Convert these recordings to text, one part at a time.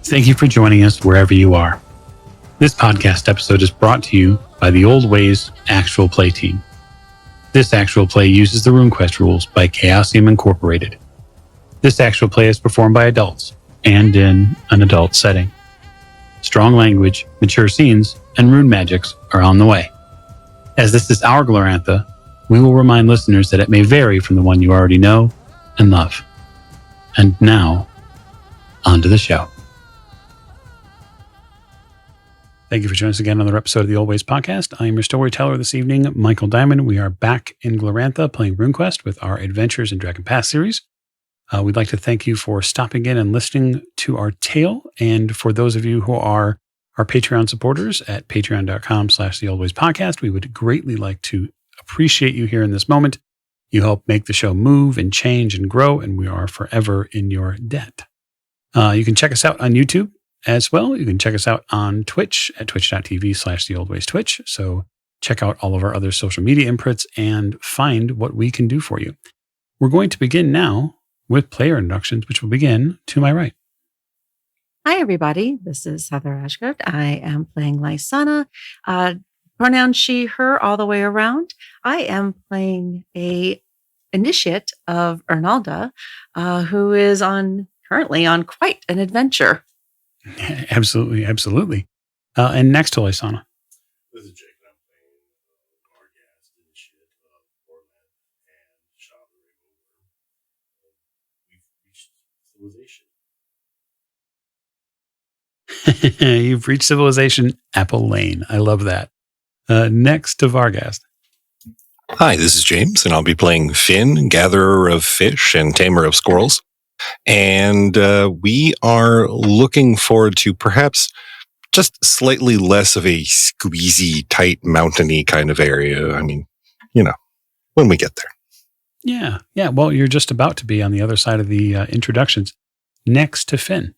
Thank you for joining us wherever you are. This podcast episode is brought to you by the Old Ways Actual Play team. This actual play uses the RuneQuest rules by Chaosium Incorporated. This actual play is performed by adults and in an adult setting. Strong language, mature scenes, and rune magics are on the way. As this is our Glorantha, we will remind listeners that it may vary from the one you already know and love. And now, on to the show. Thank you for joining us again on another episode of the Old Ways Podcast. I am your storyteller this evening, Michael Diamond. We are back in Glorantha playing RuneQuest with our Adventures in Dragon Pass series. We'd like to thank you for stopping in and listening to our tale. And for those of you who are our Patreon supporters at patreon.com/theoldwayspodcast, we would greatly like to appreciate you here in this moment. You help make the show move and change and grow, and we are forever in your debt. You can check us out on YouTube as well. You can check us out on Twitch at twitch.tv/theoldwaystwitch. So check out all of our other social media inputs and find what we can do for you. We're going to begin now with player introductions, which will begin to my right. Hi, everybody. This is Heather Ashgood. I am playing Lysana. Pronoun she, her all the way around. I am playing a initiate of Ernalda, who is currently on quite an adventure. Absolutely, absolutely. And next to Lysana. This is Jake, and I'm playing Gargast, initiate of Orland and Shop the Rainbow. We've reached civilization. You've reached civilization, Apple Lane. I love that. Next to Vargast. Hi, this is James, and I'll be playing Finn, gatherer of fish and tamer of squirrels. And we are looking forward to perhaps just slightly less of a squeezy, tight, mountainy kind of area. I mean, when we get there. Yeah. Well, you're just about to be on the other side of the introductions. Next to Finn.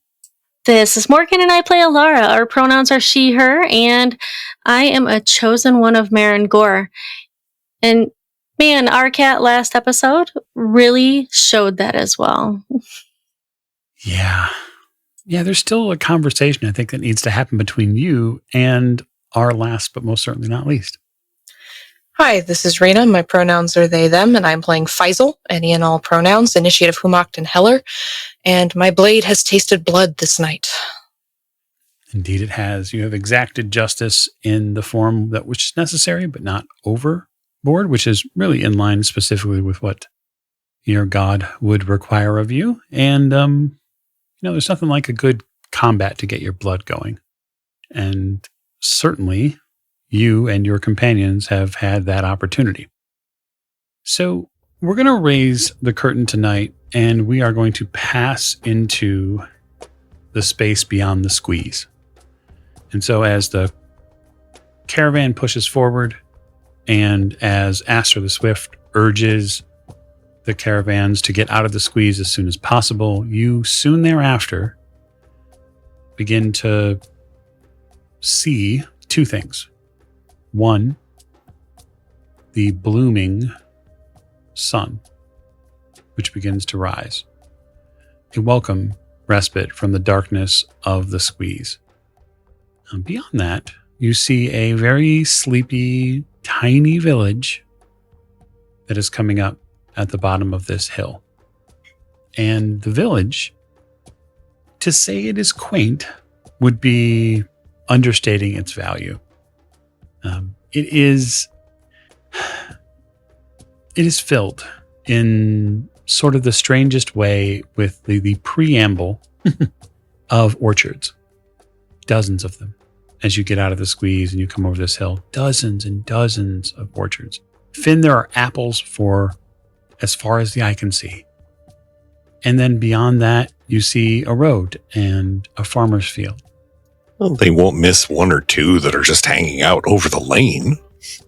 This is Morgan, and I play Alara. Our pronouns are she, her, and I am a chosen one of Marin Gore. And man, our cat last episode really showed that as well. Yeah, there's still a conversation, I think, that needs to happen between you and our last, but most certainly not least. Hi, this is Rena. My pronouns are they, them, and I'm playing Faisal, any and all pronouns, initiate of Humacht and Heller, and my blade has tasted blood this night. Indeed it has. You have exacted justice in the form that which is necessary, but not overboard, which is really in line specifically with what your god would require of you. And, there's nothing like a good combat to get your blood going. And certainly you and your companions have had that opportunity. So we're going to raise the curtain tonight, and we are going to pass into the space beyond the squeeze. And so as the caravan pushes forward, and as Aster the Swift urges the caravans to get out of the squeeze as soon as possible, you soon thereafter begin to see two things. One, the blooming sun, which begins to rise. A welcome respite from the darkness of the squeeze. And beyond that, you see a very sleepy, tiny village that is coming up at the bottom of this hill. And the village, to say it is quaint, would be understating its value. It is filled in sort of the strangest way with the preamble of orchards. Dozens of them. As you get out of the squeeze and you come over this hill, dozens and dozens of orchards. Finn, there are apples for as far as the eye can see. And then beyond that, you see a road and a farmer's field. Well, they won't miss one or two that are just hanging out over the lane.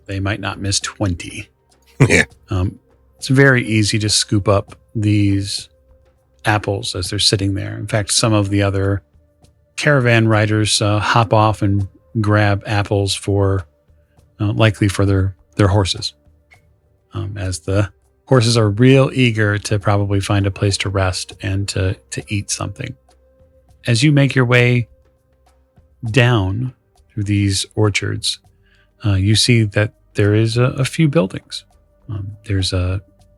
They might not miss 20. Yeah. It's very easy to scoop up these apples as they're sitting there. In fact, some of the other caravan riders hop off and grab apples for likely for their horses, as the horses are real eager to probably find a place to rest and to eat something. as you make your way down through these orchards, you see that there is a few buildings. There's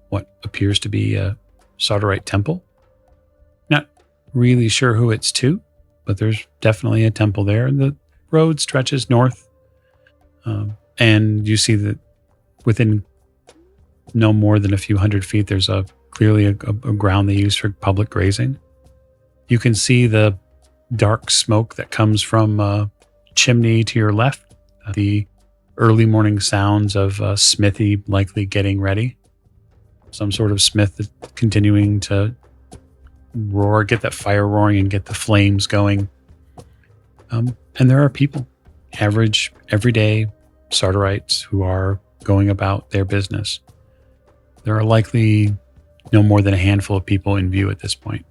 what appears to be a Sardarite temple. Not really sure who it's to, but there's definitely a temple there. And the road stretches north. And you see that within no more than a few hundred feet, there's clearly a ground they use for public grazing. You can see the dark smoke that comes from a chimney to your left. The early morning sounds of a smithy likely getting ready. Some sort of smith continuing to roar, get that fire roaring and get the flames going. And there are people, average, everyday Sardarites who are going about their business. There are likely no more than a handful of people in view at this point.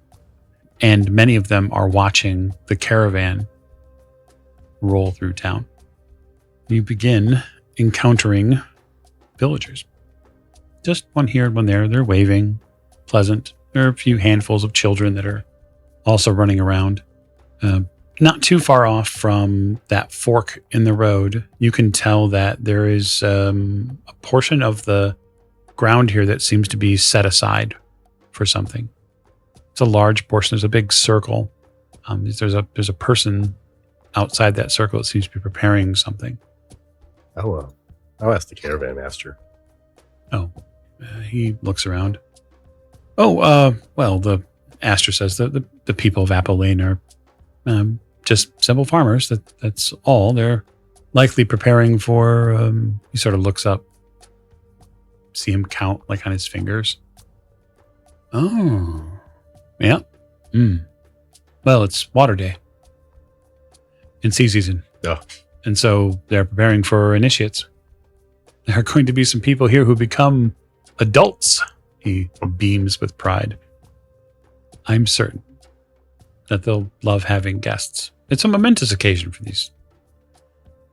And many of them are watching the caravan roll through town. You begin encountering villagers. Just one here and one there. They're waving, pleasant. There are a few handfuls of children that are also running around. Not too far off from that fork in the road, you can tell that there is a portion of the ground here that seems to be set aside for something. It's a large portion. There's a big circle. There's a person outside that circle that seems to be preparing something. I'll ask the caravan master. He looks around. Well, the Aster says that the people of Apple Lane are just simple farmers. That's all. They're likely preparing for. He sort of looks up. See him count like on his fingers. Oh, yeah. Well, it's water day. In sea season. Oh. And so they're preparing for initiates. There are going to be some people here who become adults. He beams with pride. I'm certain that they'll love having guests. It's a momentous occasion for these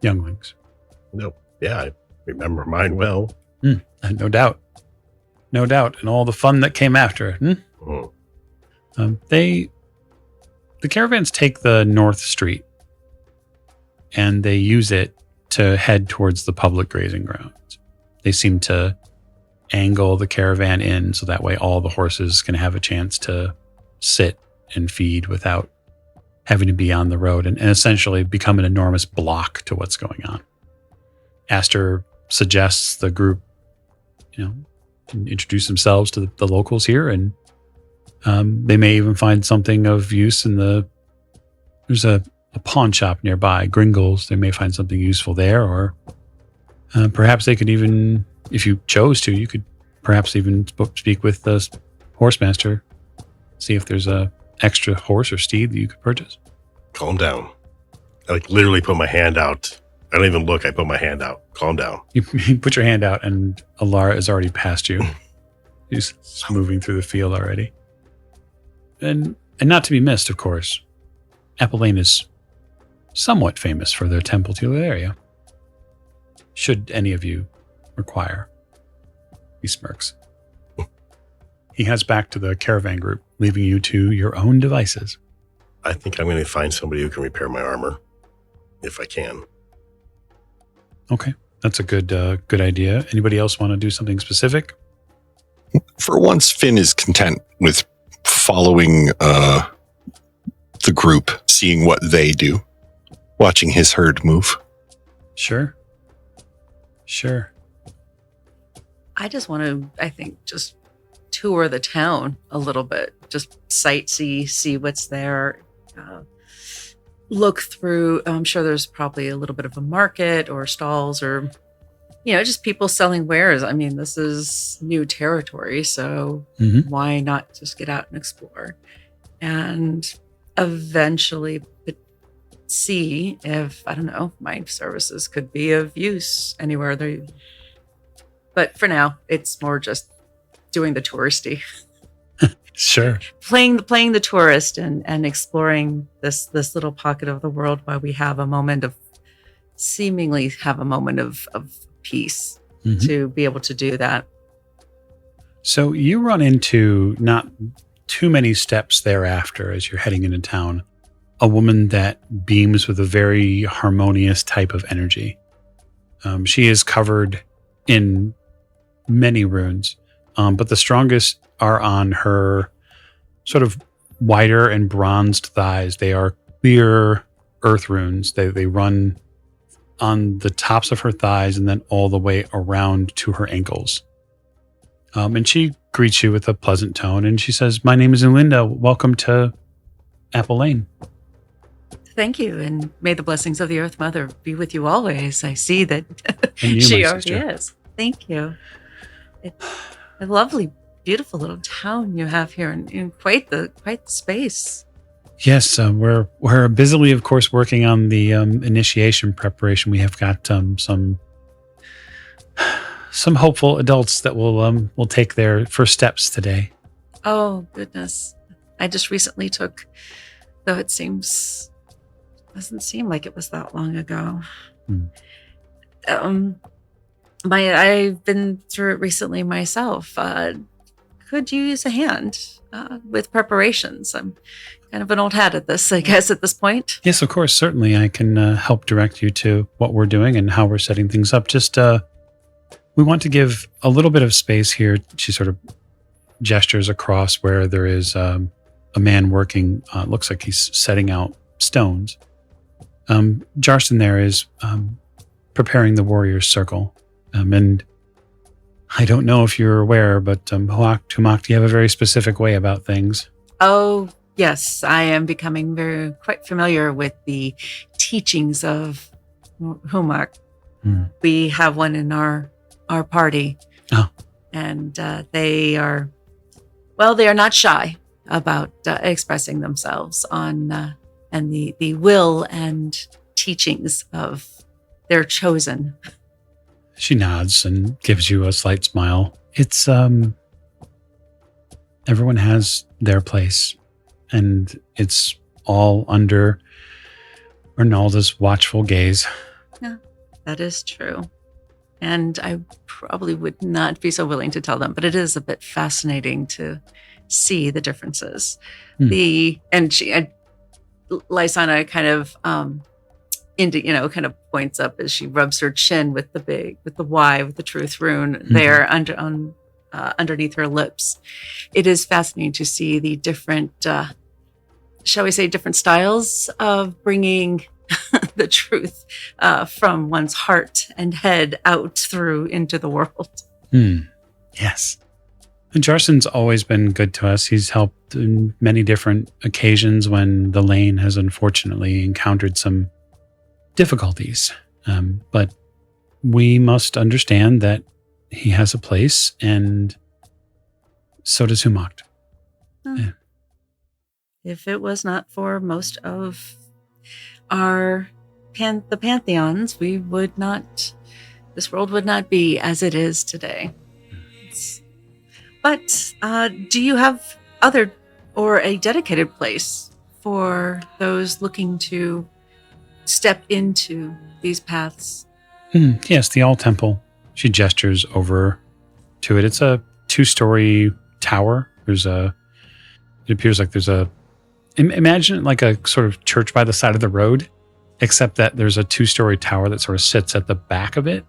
younglings. No. Yeah, I remember mine well. No doubt. No doubt. And all the fun that came after it. The caravans take the North Street and they use it to head towards the public grazing grounds. They seem to angle the caravan in so that way all the horses can have a chance to sit and feed without having to be on the road and essentially become an enormous block to what's going on. Aster suggests the group, introduce themselves to the locals here, and they may even find something of use there's a pawn shop nearby, Gringles. They may find something useful there, or perhaps they could even, if you chose to, you could perhaps even speak with the horsemaster, see if there's a extra horse or steed that you could purchase. Calm down. I literally put my hand out. I don't even look. I put my hand out. Calm down. You put your hand out and Alara is already past you. He's moving through the field already. And not to be missed, of course, Apple Lane is somewhat famous for their temple to the area. Should any of you require. He smirks. He heads back to the caravan group, leaving you to your own devices. I think I'm going to find somebody who can repair my armor, if I can. Okay, that's a good idea. Anybody else want to do something specific? For once, Finn is content with following the group, seeing what they do, watching his herd move. Sure. I just want to, I think, just tour the town a little bit, just sightsee, see what's there, look through. I'm sure there's probably a little bit of a market or stalls or, just people selling wares. I mean, this is new territory, so why not just get out and explore and eventually see if, I don't know, my services could be of use anywhere there. But for now, it's more just doing the touristy. Sure. Playing the tourist and exploring this little pocket of the world while we have a moment of peace to be able to do that. So you run into, not too many steps thereafter as you're heading into town, a woman that beams with a very harmonious type of energy. She is covered in many runes, but the strongest are on her sort of wider and bronzed thighs. They are clear earth runes. They run on the tops of her thighs and then all the way around to her ankles. And she greets you with a pleasant tone, and she says, "My name is Linda. Welcome to Apple Lane." Thank you, and may the blessings of the Earth Mother be with you always. I see that And you, she my already sister. is. Thank you. It's a lovely, beautiful little town you have here, and quite the space. Yes, we're busily, of course, working on the initiation preparation. We have got some hopeful adults that will take their first steps today. Oh goodness! I just recently took, though it doesn't seem like it was that long ago. I've been through it recently myself. Could you use a hand with preparations? I'm kind of an old hat at this, I guess, at this point. Yes, of course, certainly. I can help direct you to what we're doing and how we're setting things up. Just we want to give a little bit of space here. She sort of gestures across where there is a man working. Looks like he's setting out stones. Jarston there is preparing the warrior's circle. And I don't know if you're aware, but Humak, you have a very specific way about things. Oh, yes. I am becoming quite familiar with the teachings of Humak. We have one in our party. Oh. And they are not shy about expressing themselves on and the will and teachings of their chosen. She nods and gives you a slight smile. It's everyone has their place, and it's all under Arnalda's watchful gaze. Yeah, that is true. And I probably would not be so willing to tell them, but it is a bit fascinating to see the differences. Lysana kind of kind of points up as she rubs her chin with the Y, with the truth rune there underneath her lips. It is fascinating to see the different, shall we say, different styles of bringing the truth from one's heart and head out through into the world. Yes. And Jarson's always been good to us. He's helped in many different occasions when the lane has unfortunately encountered some difficulties. But we must understand that he has a place, and so does Humak. Yeah. If it was not for most of the pantheons, this world would not be as it is today. But do you have a dedicated place for those looking to step into these paths? Yes, the All Temple. She gestures over to it. It's a 2-story tower. It appears like imagine it like a sort of church by the side of the road, except that there's a 2-story tower that sort of sits at the back of it.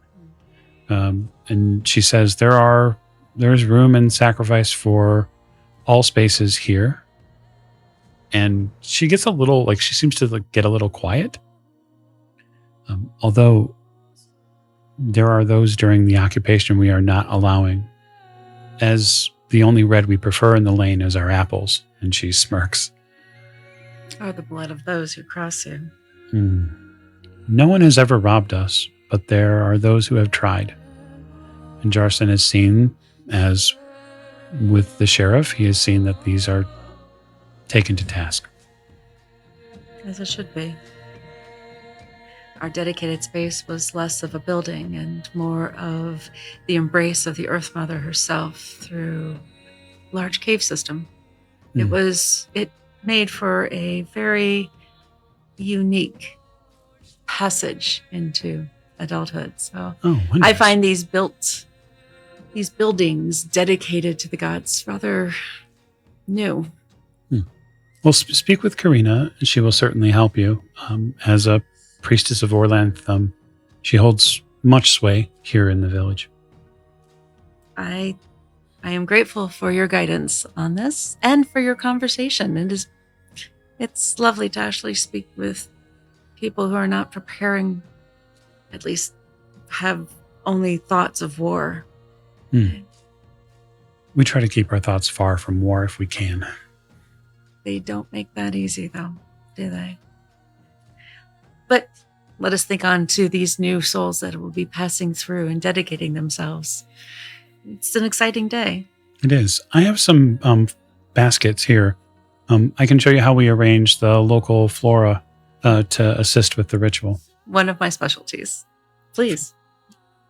And she says there's room and sacrifice for all spaces here. And she gets a little, she seems to get a little quiet. Although there are those during the occupation we are not allowing, as the only red we prefer in the lane is our apples. And she smirks. Or the blood of those who cross you. No one has ever robbed us, but there are those who have tried. And Jarson has seen, as with the sheriff, he has seen that these are taken to task. As it should be. Our dedicated space was less of a building and more of the embrace of the Earth Mother herself through large cave system. It made for a very unique passage into adulthood. So I find these buildings dedicated to the gods rather new. Well, speak with Karina, and she will certainly help you. As a priestess of Orlanth, she holds much sway here in the village. I am grateful for your guidance on this and for your conversation. It's lovely to actually speak with people who are not preparing, at least have only thoughts of war. We try to keep our thoughts far from war if we can. They don't make that easy, though, do they? But let us think on to these new souls that will be passing through and dedicating themselves. It's an exciting day. It is. I have some baskets here. I can show you how we arrange the local flora to assist with the ritual. One of my specialties. Please.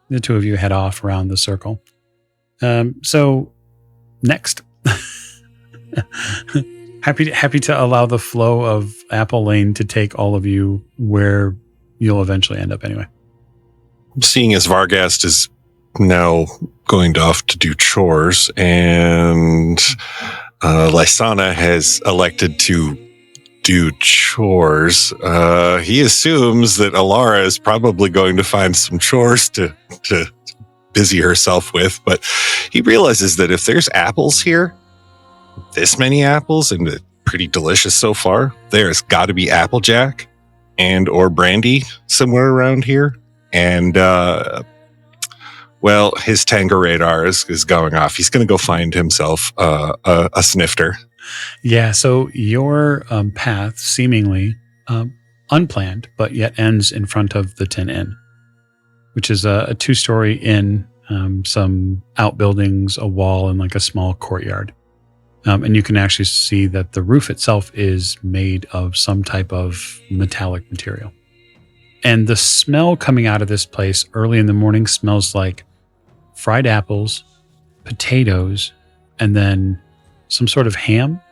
The two of you head off around the circle. So, next. Happy to allow the flow of Apple Lane to take all of you where you'll eventually end up anyway. Seeing as Vargast is now going off to do chores and Lysana has elected to do chores, he assumes that Alara is probably going to find some chores to busy herself with, but he realizes that if there's apples here, this many apples, and pretty delicious so far, there's got to be Applejack and or brandy somewhere around here. And, well, his Tango radar is going off. He's going to go find himself a snifter. Yeah, so your path seemingly unplanned, but yet ends in front of the Tin Inn, which is a 2-story inn, some outbuildings, a wall, and like a small courtyard. And you can actually see that the roof itself is made of some type of metallic material. And the smell coming out of this place early in the morning smells like fried apples, potatoes, and then some sort of ham.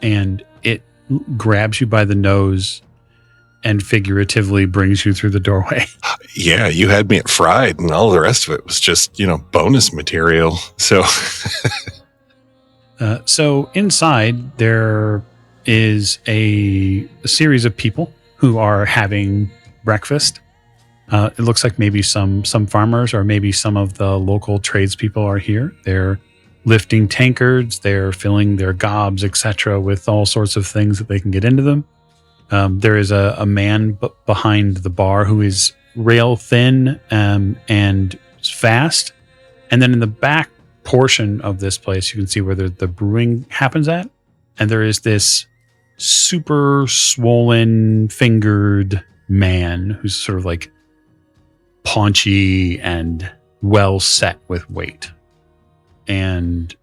And it grabs you by the nose and figuratively brings you through the doorway. Yeah, you had me at fried, and all the rest of it was just, bonus material. So... So inside, there is a series of people who are having breakfast. It looks like maybe some farmers or maybe some of the local tradespeople are here. They're lifting tankards, they're filling their gobs, etc., with all sorts of things that they can get into them. There is a man behind the bar who is rail thin and fast. And then in the back portion of this place, you can see where the brewing happens at, and there is this super swollen fingered man who's sort of like paunchy and well set with weight. And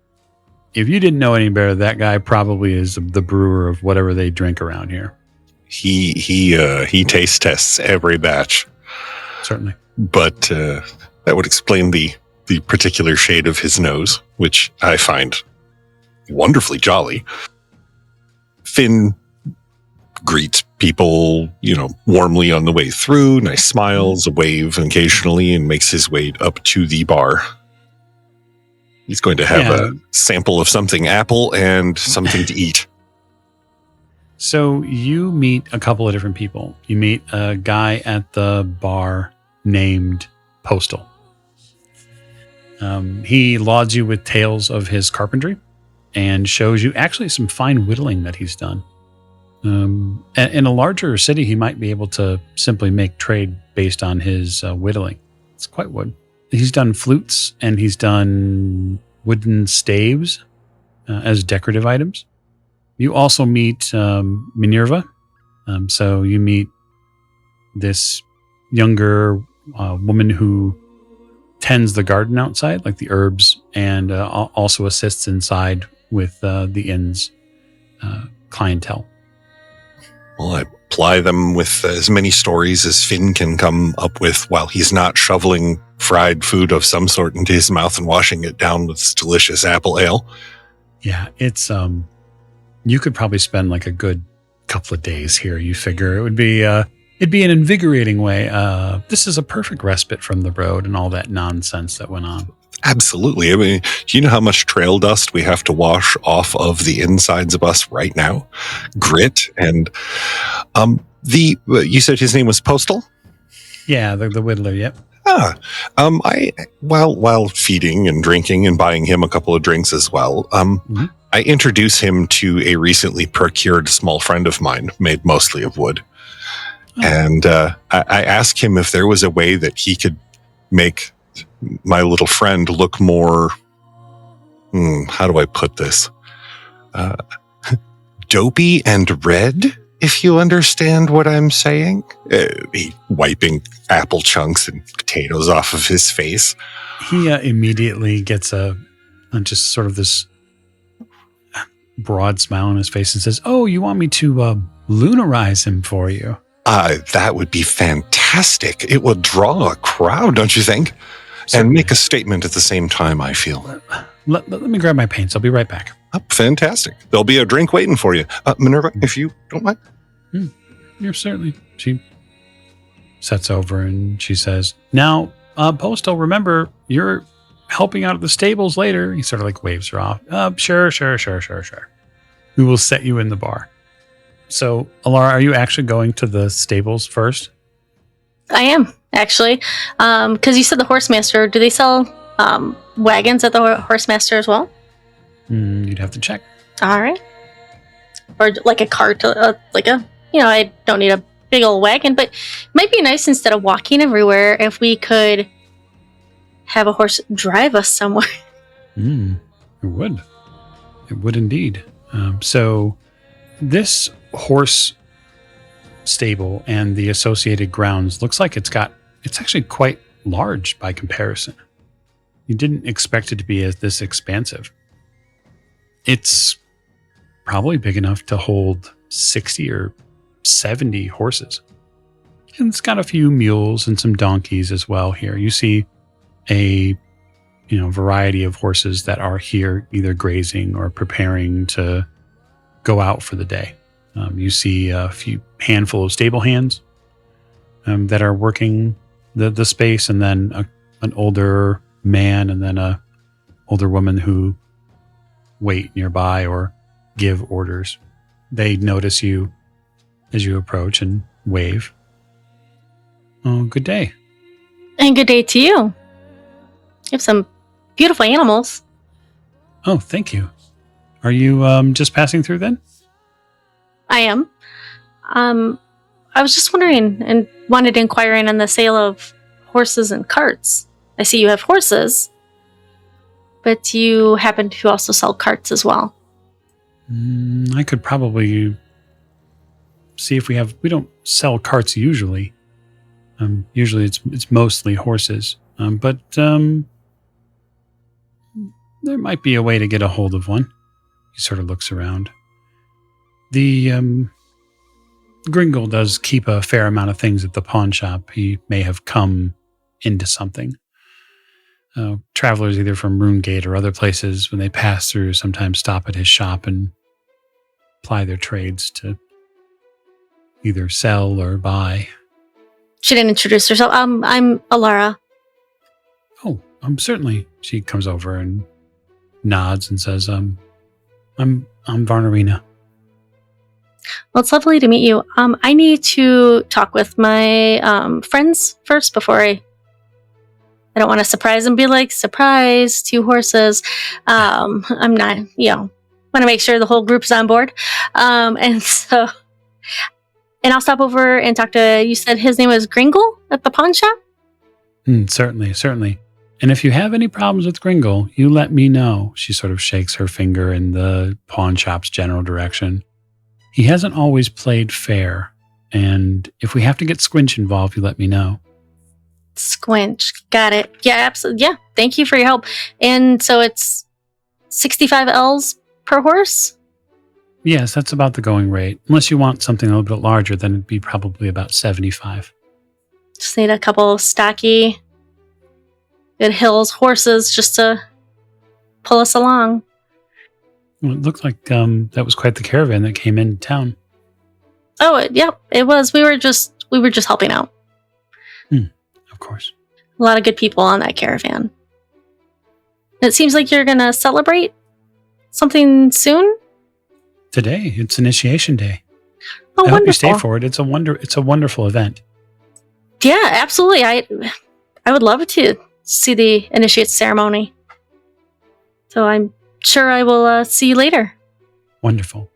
if you didn't know any better, that guy probably is the brewer of whatever they drink around here. He taste tests every batch, Certainly, but that would explain the particular shade of his nose, which I find wonderfully jolly. Finn greets people, warmly on the way through, nice smiles, a wave occasionally, and makes his way up to the bar. He's going to have a sample of something apple and something to eat. So you meet a couple of different people. You meet a guy at the bar named Postal. He lauds you with tales of his carpentry and shows you actually some fine whittling that he's done. In a larger city, he might be able to simply make trade based on his whittling. It's quite wood. He's done flutes and he's done wooden staves as decorative items. You also meet Minerva. So you meet this younger woman who tends the garden outside, like the herbs, and also assists inside with the inn's clientele. Well, I ply them with as many stories as Finn can come up with while he's not shoveling fried food of some sort into his mouth and washing it down with delicious apple ale. Yeah, it's you could probably spend like a good couple of days here. You figure it'd be an invigorating way. This is a perfect respite from the road and all that nonsense that went on. Absolutely. I mean, do you know how much trail dust we have to wash off of the insides of us right now? Grit and you said his name was Postal? Yeah, the whittler. Yep. I while feeding and drinking and buying him a couple of drinks as well, I introduce him to a recently procured small friend of mine made mostly of wood. And I asked him if there was a way that he could make my little friend look more, how do I put this? Dopey and red, if you understand what I'm saying. He wiping apple chunks and potatoes off of his face. He immediately gets just sort of this broad smile on his face and says, "Oh, you want me to lunarize him for you?" That would be fantastic. It would draw a crowd, don't you think? And make a statement at the same time, I feel. Let me grab my paints. I'll be right back. Oh, fantastic. There'll be a drink waiting for you. Minerva, if you don't mind. You're certainly. She sets over and she says, "Now, Postal, remember, you're helping out at the stables later." He sort of like waves her off. Sure. We will set you in the bar. So, Alara, are you actually going to the stables first? I am, actually. Because you said the Horsemaster. Do they sell wagons at the Horsemaster as well? You'd have to check. All right. Or like a cart, I don't need a big old wagon, but it might be nice instead of walking everywhere if we could have a horse drive us somewhere. It would. It would indeed. So this horse stable and the associated grounds looks like it's actually quite large by comparison. You didn't expect it to be this expansive. It's probably big enough to hold 60 or 70 horses. And it's got a few mules and some donkeys as well here. You see a variety of horses that are here either grazing or preparing to go out for the day. You see a few handful of stable hands that are working the space, and then an older man and then a older woman who wait nearby or give orders. They notice you as you approach and wave. Oh, good day. And good day to you. You have some beautiful animals. Oh, thank you. Are you just passing through then? I am. I was just wondering and wanted to inquire on the sale of horses and carts. I see you have horses, but you happen to also sell carts as well. I could probably see if we don't sell carts usually. Usually it's mostly horses. But there might be a way to get a hold of one. He sort of looks around. The Gringle does keep a fair amount of things at the pawn shop. He may have come into something. Travelers either from RuneGate or other places, when they pass through, sometimes stop at his shop and ply their trades to either sell or buy. She didn't introduce herself. I'm Alara. Oh, certainly. She comes over and nods and says, I'm Varnarina. Well, it's lovely to meet you. I need to talk with my friends first before I don't want to surprise them, be like, surprise, 2 horses. I'm not, want to make sure the whole group's on board. And I'll stop over and talk to, you said his name was Gringle at the pawn shop? Certainly. And if you have any problems with Gringle, you let me know. She sort of shakes her finger in the pawn shop's general direction. He hasn't always played fair. And if we have to get Squinch involved, you let me know. Squinch. Got it. Yeah, absolutely. Yeah. Thank you for your help. And so it's 65 Ls per horse? Yes, that's about the going rate. Unless you want something a little bit larger, then it'd be probably about 75. Just need a couple of stocky, good hills horses just to pull us along. Well, it looked like that was quite the caravan that came into town. Oh, it was. We were just helping out. Of course. A lot of good people on that caravan. It seems like you're going to celebrate something soon. Today, it's initiation day. Oh, I wonderful. hope you stay for it. It's a wonderful event. Yeah, absolutely. I would love to see the initiate ceremony. So I'm sure I will see you later. Wonderful.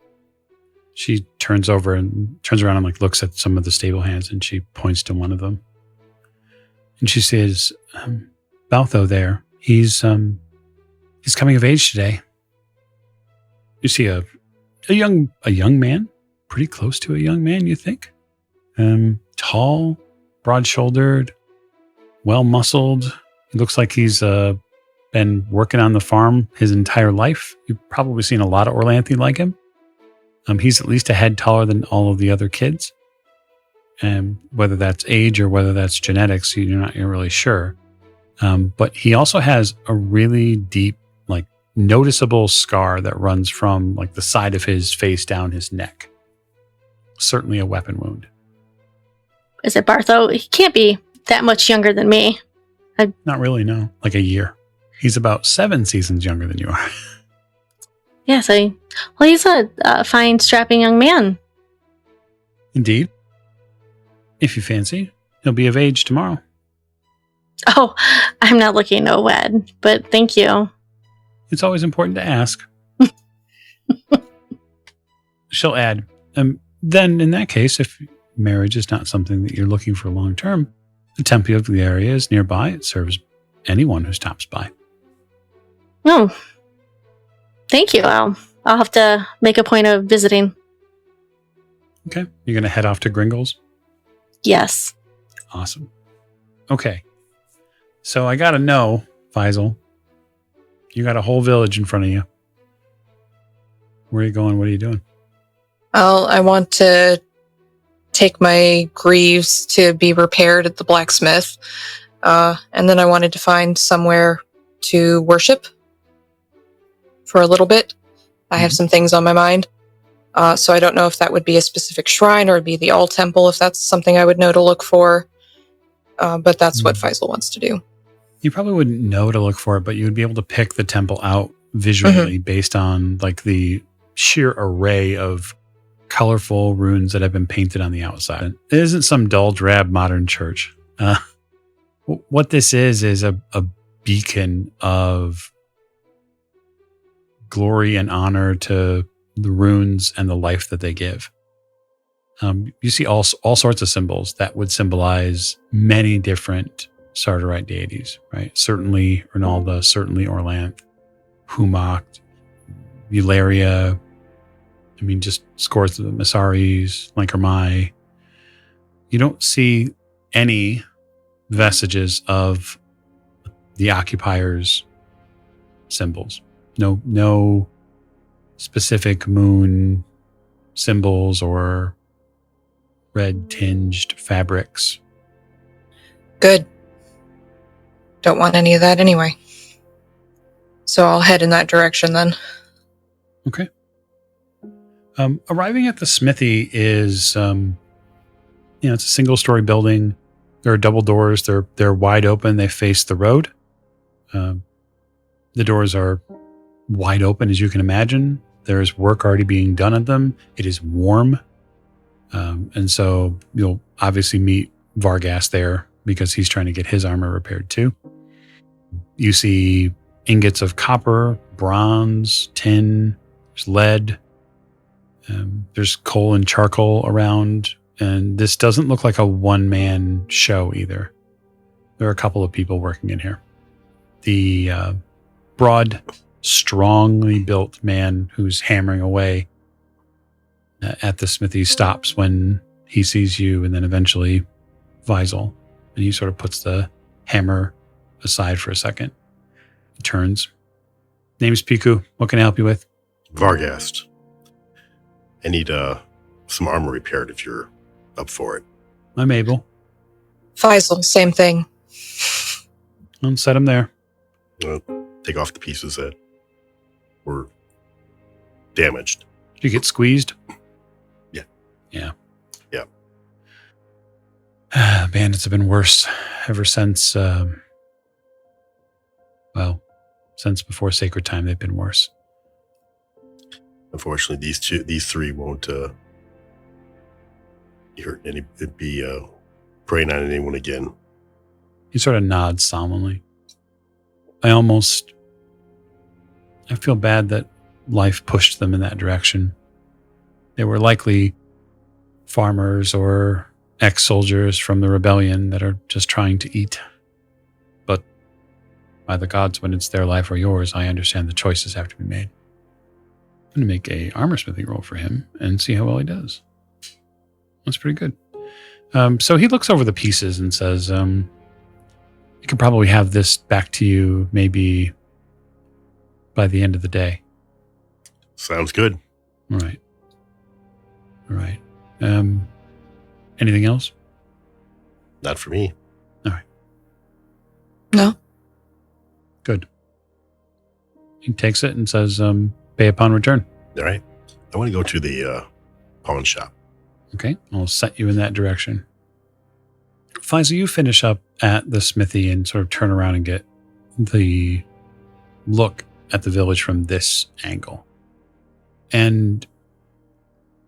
She turns around and like looks at some of the stable hands, and she points to one of them. And she says, Baltho there, he's coming of age today. You see a young man, pretty close to a young man, you think? Tall, broad-shouldered, well-muscled. He looks like he's been working on the farm his entire life. You've probably seen a lot of Orlanthi like him. He's at least a head taller than all of the other kids. And whether that's age or whether that's genetics, you're not really sure. But he also has a really deep, like noticeable scar that runs from like the side of his face down his neck. Certainly a weapon wound. Is it Bartho? He can't be that much younger than me. Not really, no. Like a year. He's about 7 seasons younger than you are. Yes, he's a fine, strapping young man. Indeed. If you fancy, he'll be of age tomorrow. Oh, I'm not looking to wed, but thank you. It's always important to ask. She'll add, then in that case, if marriage is not something that you're looking for long term, the temple of the area is nearby. It serves anyone who stops by. Oh, thank you. I'll have to make a point of visiting. Okay. You're going to head off to Gringles? Yes. Awesome. Okay. So I got to know, Faisal, you got a whole village in front of you. Where are you going? What are you doing? Well, I want to take my greaves to be repaired at the blacksmith. And then I wanted to find somewhere to worship for a little bit. I have some things on my mind. So I don't know if that would be a specific shrine or it'd be the All Temple, if that's something I would know to look for. But that's what Faisal wants to do. You probably wouldn't know to look for it, but you would be able to pick the temple out visually based on like the sheer array of colorful runes that have been painted on the outside. It isn't some dull, drab modern church. What this is a beacon of glory and honor to the runes and the life that they give. You see all sorts of symbols that would symbolize many different Sardarite deities, right? Certainly Ronalda, certainly Orlanth, Humoct, Eularia. I mean, just scores of the Masaris, Lankermai. You don't see any vestiges of the occupiers' symbols. No specific moon symbols or red tinged fabrics. Good. Don't want any of that anyway. So I'll head in that direction then. Okay. Arriving at the smithy is, it's a single-story building. There are double doors. They're wide open. They face the road. The doors are wide open, as you can imagine. There is work already being done at them. It is warm. And so you'll obviously meet Vargas there because he's trying to get his armor repaired too. You see ingots of copper, bronze, tin, there's lead. There's coal and charcoal around. And this doesn't look like a one-man show either. There are a couple of people working in here. The broad, strongly built man who's hammering away at the smithy stops when he sees you, and then eventually Faisal. And he sort of puts the hammer aside for a second. He turns. Name's Piku. What can I help you with? Vargast. I need some armor repaired if you're up for it. I'm able. Faisal, same thing. I'll set him there. Take off the pieces that were damaged. Did you get squeezed? Yeah. Yeah. Yeah. Bandits have been worse ever since, since before Sacred Time, they've been worse. Unfortunately, these three won't be preying on anyone again. He sort of nods solemnly. I feel bad that life pushed them in that direction. They were likely farmers or ex-soldiers from the rebellion that are just trying to eat. But by the gods, when it's their life or yours, I understand the choices have to be made. I'm going to make a armor smithing roll for him and see how well he does. That's pretty good. So he looks over the pieces and says, you can probably have this back to you maybe by the end of the day. Sounds good. All right. Anything else? Not for me. All right. No. Good. He takes it and says, pay upon return. All right. I want to go to the pawn shop. Okay. I'll set you in that direction. Faiza, you finish up at the smithy and sort of turn around and get the look at the village from this angle. And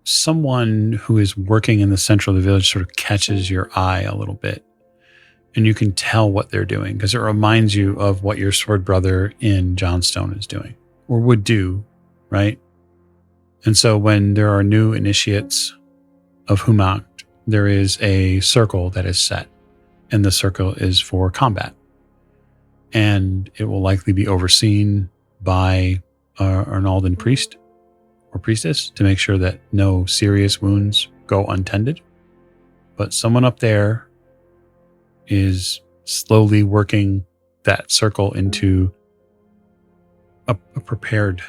someone who is working in the center of the village sort of catches your eye a little bit. And you can tell what they're doing because it reminds you of what your sword brother in Johnstone is doing or would do, right? And so when there are new initiates of Humacht, there is a circle that is set, and the circle is for combat. And it will likely be overseen by an Alden priest or priestess to make sure that no serious wounds go untended. But someone up there is slowly working that circle into a prepared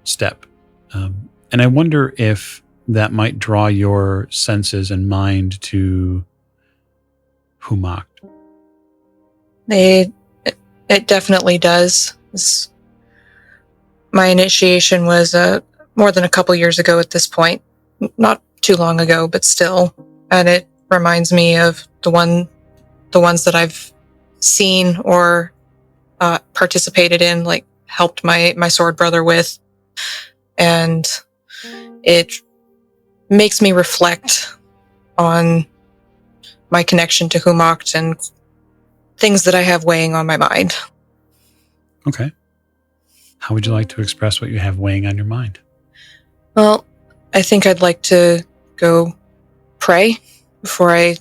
step. And I wonder if that might draw your senses and mind to Humacht. It definitely does. My initiation was more than a couple years ago at this point. Not too long ago, but still. And it reminds me of the ones that I've seen or participated in, like helped my sword brother with. And it makes me reflect on my connection to Humacht and things that I have weighing on my mind. Okay. How would you like to express what you have weighing on your mind? Well, I think I'd like to go pray before I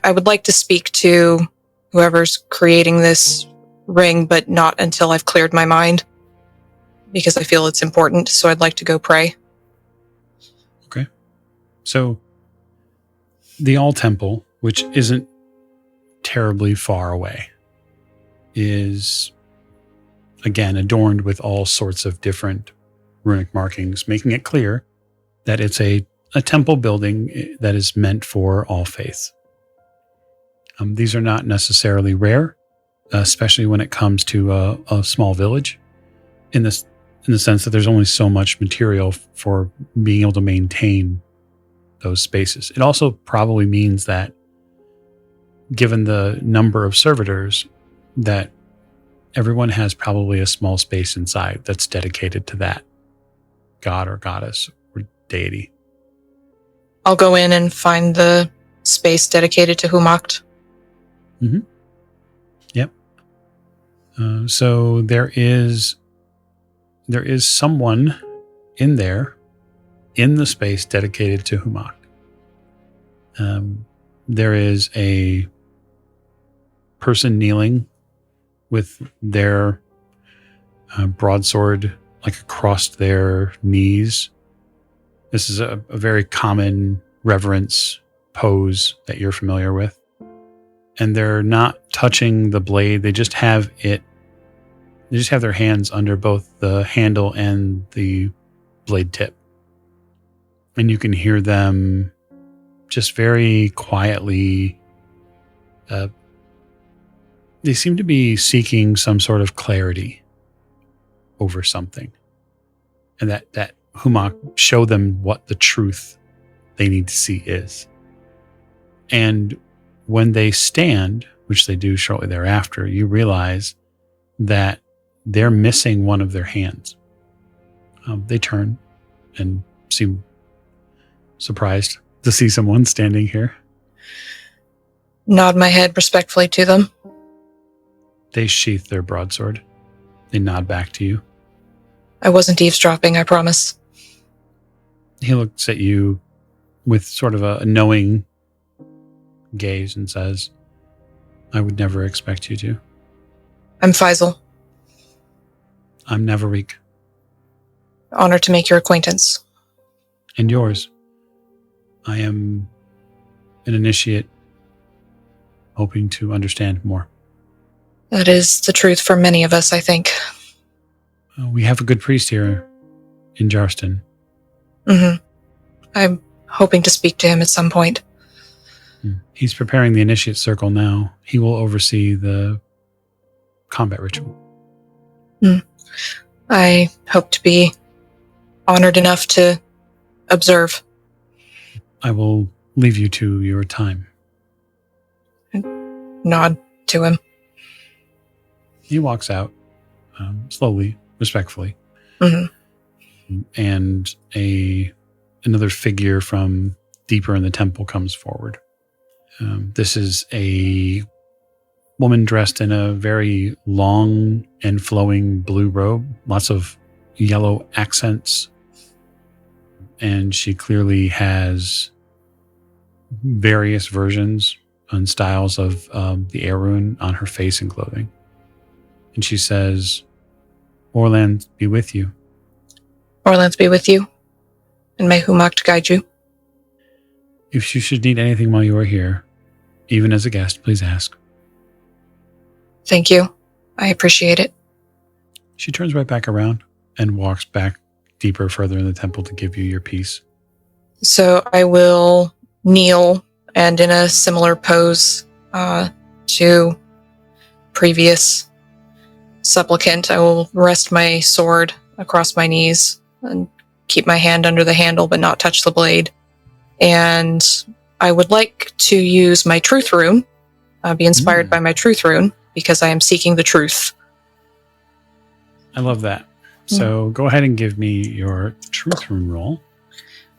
would like to speak to whoever's creating this ring, but not until I've cleared my mind, because I feel it's important, so I'd like to go pray. Okay. So the All Temple, which isn't terribly far away, is again adorned with all sorts of different runic markings, making it clear that it's a temple building that is meant for all faiths. These are not necessarily rare, especially when it comes to a small village, in the sense that there's only so much material for being able to maintain those spaces. It also probably means that, given the number of servitors, that everyone has probably a small space inside that's dedicated to that god or goddess or deity. I'll go in and find the space dedicated to Humacht. Mm-hmm. Yep. So there is someone in there, in the space dedicated to Humacht. There is a person kneeling with their broadsword like across their knees. This is a very common reverence pose that you're familiar with. And they're not touching the blade. They just have their hands under both the handle and the blade tip. And you can hear them just very quietly. They seem to be seeking some sort of clarity over something. And that Humacht show them what the truth they need to see is. And when they stand, which they do shortly thereafter, you realize that they're missing one of their hands. They turn and seem surprised to see someone standing here. Nod my head respectfully to them. They sheath their broadsword. They nod back to you. I wasn't eavesdropping, I promise. He looks at you with sort of a knowing gaze and says, I would never expect you to. I'm Faisal. I'm Navarik. Honored to make your acquaintance. And yours. I am an initiate, hoping to understand more. That is the truth for many of us, I think. We have a good priest here in Jarston. Mm-hmm. I'm hoping to speak to him at some point. He's preparing the initiate circle now. He will oversee the combat ritual. I hope to be honored enough to observe. I will leave you to your time. Nod to him. He walks out, slowly, respectfully. Mm-hmm. And another figure from deeper in the temple comes forward. This is a woman dressed in a very long and flowing blue robe, lots of yellow accents. And she clearly has various versions and styles of the air rune on her face and clothing. And she says, Orland be with you. Orlands be with you, and may Humacht guide you. If you should need anything while you are here, even as a guest, please ask. Thank you. I appreciate it. She turns right back around and walks back deeper further in the temple to give you your piece. So I will kneel and in a similar pose to previous supplicant, I will rest my sword across my knees and keep my hand under the handle but not touch the blade. And I would like to use my truth rune, be inspired by my truth rune, because I am seeking the truth. I love that. So go ahead and give me your truth rune roll.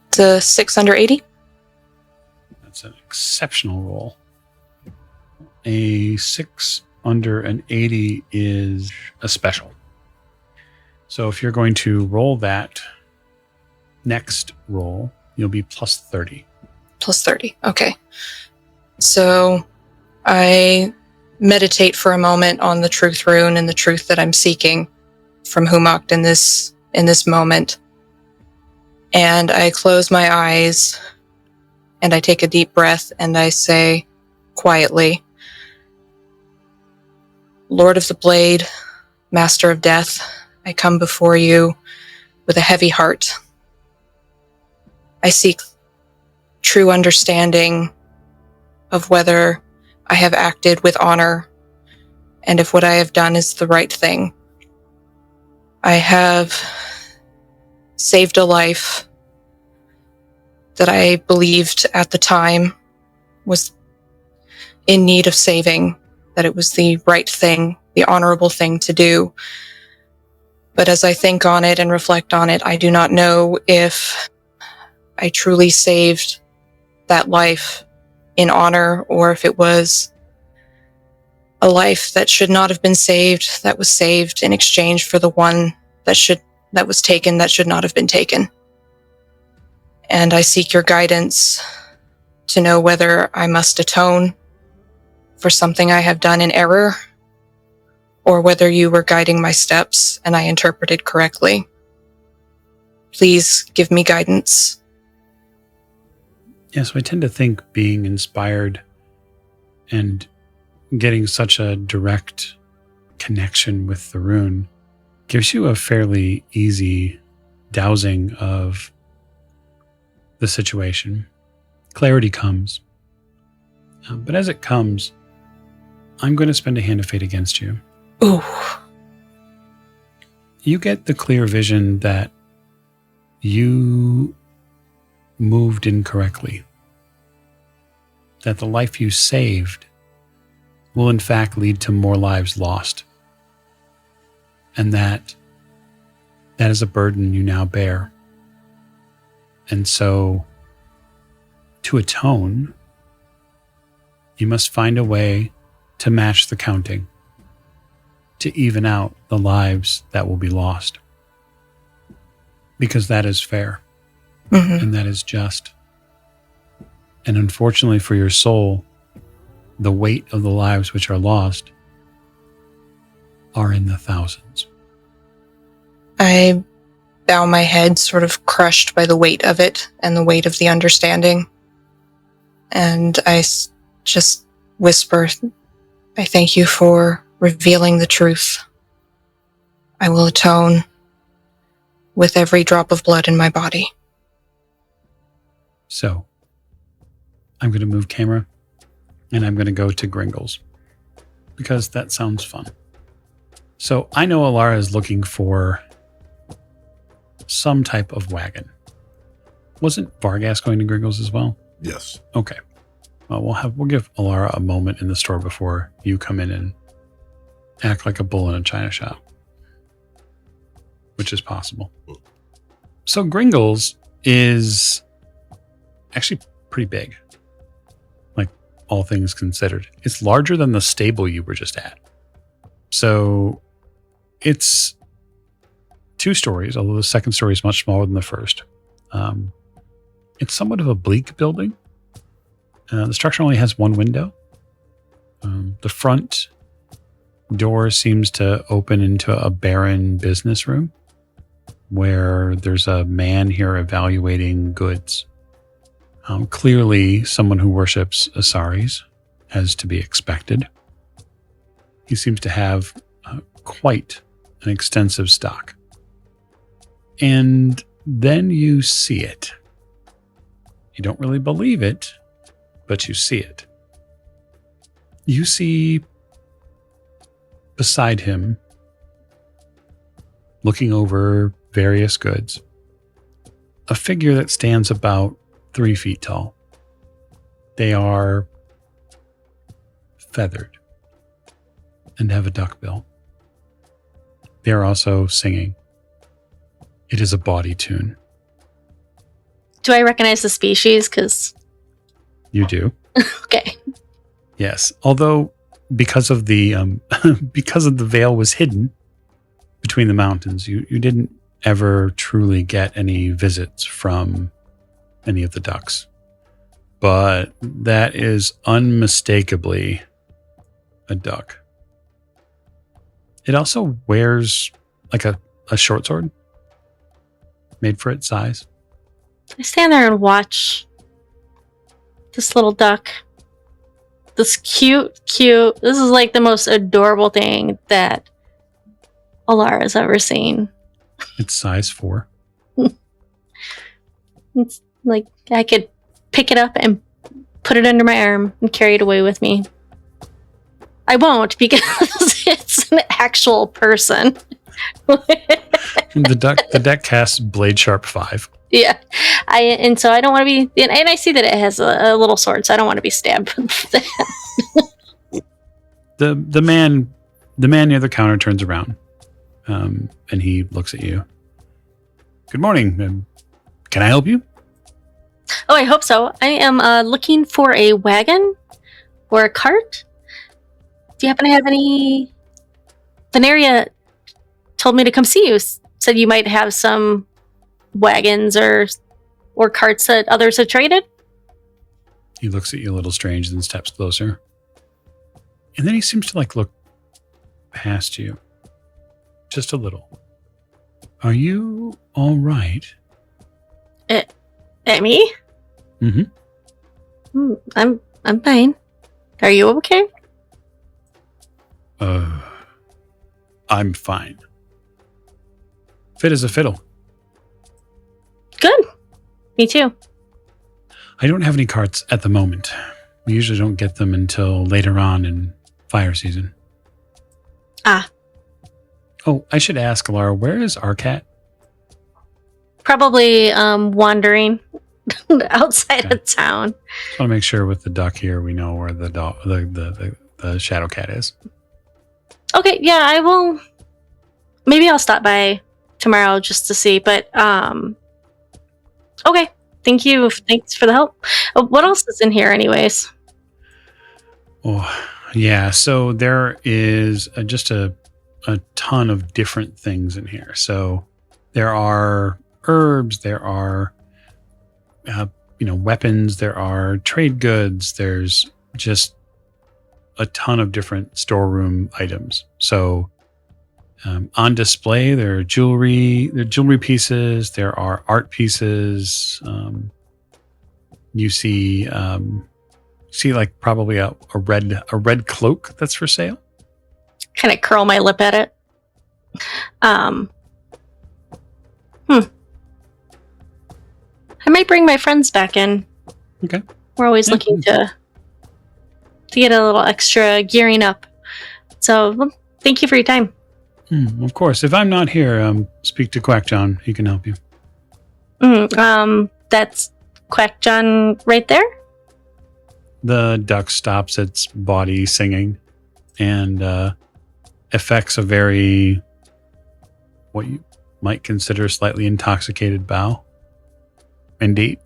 It's a 6 under 80. That's an exceptional roll. A 6 under an 80 is a special. So if you're going to roll that next roll, you'll be plus 30. Plus 30. Okay. So I meditate for a moment on the truth rune and the truth that I'm seeking from Humacht in this moment. And I close my eyes and I take a deep breath and I say quietly, Lord of the Blade, Master of Death, I come before you with a heavy heart. I seek true understanding of whether I have acted with honor and if what I have done is the right thing. I have saved a life that I believed at the time was in need of saving, that it was the right thing, the honorable thing to do. But as I think on it and reflect on it, I do not know if I truly saved that life in honor or if it was a life that should not have been saved, that was saved in exchange for the one that was taken that should not have been taken. And I seek your guidance to know whether I must atone for something I have done in error or whether you were guiding my steps and I interpreted correctly. Please give me guidance. Yeah, so I tend to think being inspired and getting such a direct connection with the rune gives you a fairly easy dowsing of the situation. Clarity comes. But as it comes, I'm going to spend a hand of fate against you. Ooh. You get the clear vision that you moved incorrectly. That the life you saved will in fact lead to more lives lost. And that is a burden you now bear. And so, to atone, you must find a way to match the counting, to even out the lives that will be lost. Because that is fair, and that is just. And unfortunately for your soul, the weight of the lives which are lost are in the thousands. I bow my head, sort of crushed by the weight of it and the weight of the understanding. And I just whisper, I thank you for revealing the truth. I will atone with every drop of blood in my body. So, I'm going to move camera, and I'm going to go to Gringles, because that sounds fun. So, I know Alara is looking for some type of wagon. Wasn't Vargas going to Gringles as well? Yes. Okay. Well, we'll give Alara a moment in the store before you come in and act like a bull in a china shop, which is possible. So Gringles is actually pretty big, like all things considered. It's larger than the stable you were just at. So it's 2 stories, although the second story is much smaller than the first. It's somewhat of a bleak building. The structure only has 1 window. The front door seems to open into a barren business room where there's a man here evaluating goods. Clearly someone who worships Asaris, as to be expected. He seems to have quite an extensive stock. And then you see it. You don't really believe it, but you see it. You see beside him, looking over various goods, a figure that stands about 3 feet tall. They are feathered and have a duck bill. They are also singing. It is a bawdy tune. Do I recognize the species? Because You do. okay. Yes. Although because of the veil was hidden between the mountains, you didn't ever truly get any visits from any of the ducks. But that is unmistakably a duck. It also wears like a short sword made for its size. I stand there and watch this little duck. This cute, this is like the most adorable thing that Alara's ever seen. It's size 4. It's like I could pick it up and put it under my arm and carry it away with me. I won't because it's an actual person. The deck casts Blade Sharp 5. Yeah, so I don't want to be, and I see that it has a little sword, so I don't want to be stabbed with that. The man near the counter turns around, and he looks at you. Good morning. Can I help you? Oh, I hope so. I am looking for a wagon or a cart. Do you happen to have any? Veneria told me to come see you. Said you might have some wagons or carts that others have traded. He looks at you a little strange, then steps closer. And then he seems to look past you. Just a little. Are you all right? Me? Mm-hmm. I'm fine. Are you okay? I'm fine. Fit as a fiddle. Good. Me too. I don't have any carts at the moment. We usually don't get them until later on in fire season. Ah. Oh, I should ask, Alara, where is our cat? Probably wandering outside of town. Just want to make sure with the duck here we know where the shadow cat is. Okay, yeah, maybe I'll stop by tomorrow just to see. But okay. Thank you. Thanks for the help. What else is in here, anyways? Oh, yeah. So there is just a ton of different things in here. So there are herbs, there are weapons, there are trade goods, there's just a ton of different storeroom items. So on display, there are jewelry pieces, there are art pieces. You see like probably a red cloak that's for sale. Kind of curl my lip at it. I might bring my friends back in. Okay. We're always looking to get a little extra gearing up. So, well, thank you for your time. Of course. If I'm not here, speak to Quack John. He can help you. That's Quack John right there? The duck stops its body singing and effects a very, what you might consider slightly intoxicated bow. Indeed,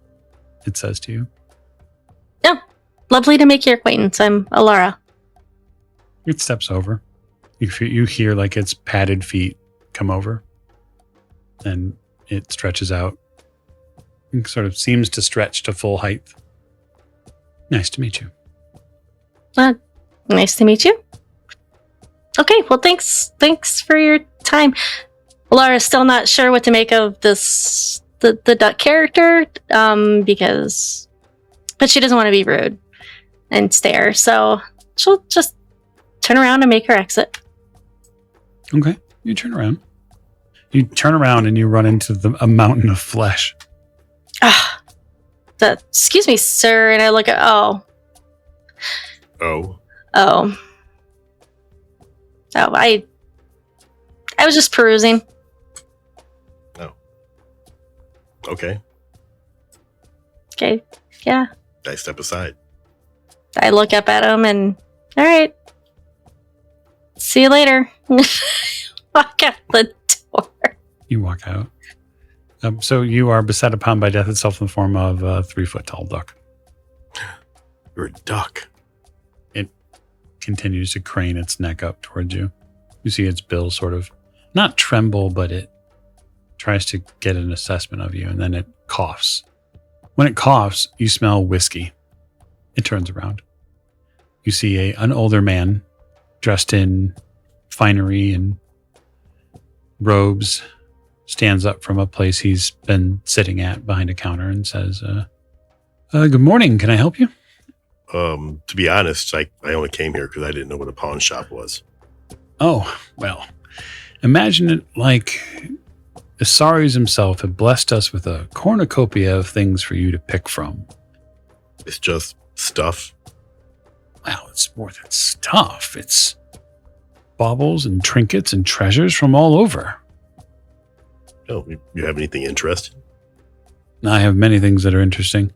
it says to you. Oh, lovely to make your acquaintance. I'm Alara. It steps over. You hear like its padded feet come over. And it stretches out. It sort of seems to stretch to full height. Nice to meet you. Nice to meet you. Okay, well, thanks for your time. Alara's still not sure what to make of this the duck character, but she doesn't want to be rude and stare, so she'll just turn around and make her exit. Okay, you turn around. You turn around and you run into a mountain of flesh. Excuse me, sir, and I look at Oh. I was just perusing. Oh. Okay. Okay, yeah. I step aside. I look up at him and, all right. See you later. Walk out the door. You walk out. So you are beset upon by death itself in the form of a 3-foot tall duck. You're a duck. It continues to crane its neck up towards you. You see its bill sort of not tremble, but it tries to get an assessment of you, and then it coughs. When it coughs, you smell whiskey. It turns around. You see an older man dressed in finery and robes stands up from a place he's been sitting at behind a counter and says, good morning. Can I help you? To be honest, I only came here because I didn't know what a pawn shop was. Oh, well, imagine it like Asari's himself had blessed us with a cornucopia of things for you to pick from. It's just stuff. Wow, it's more than stuff. It's baubles and trinkets and treasures from all over. Oh, you have anything interesting? I have many things that are interesting.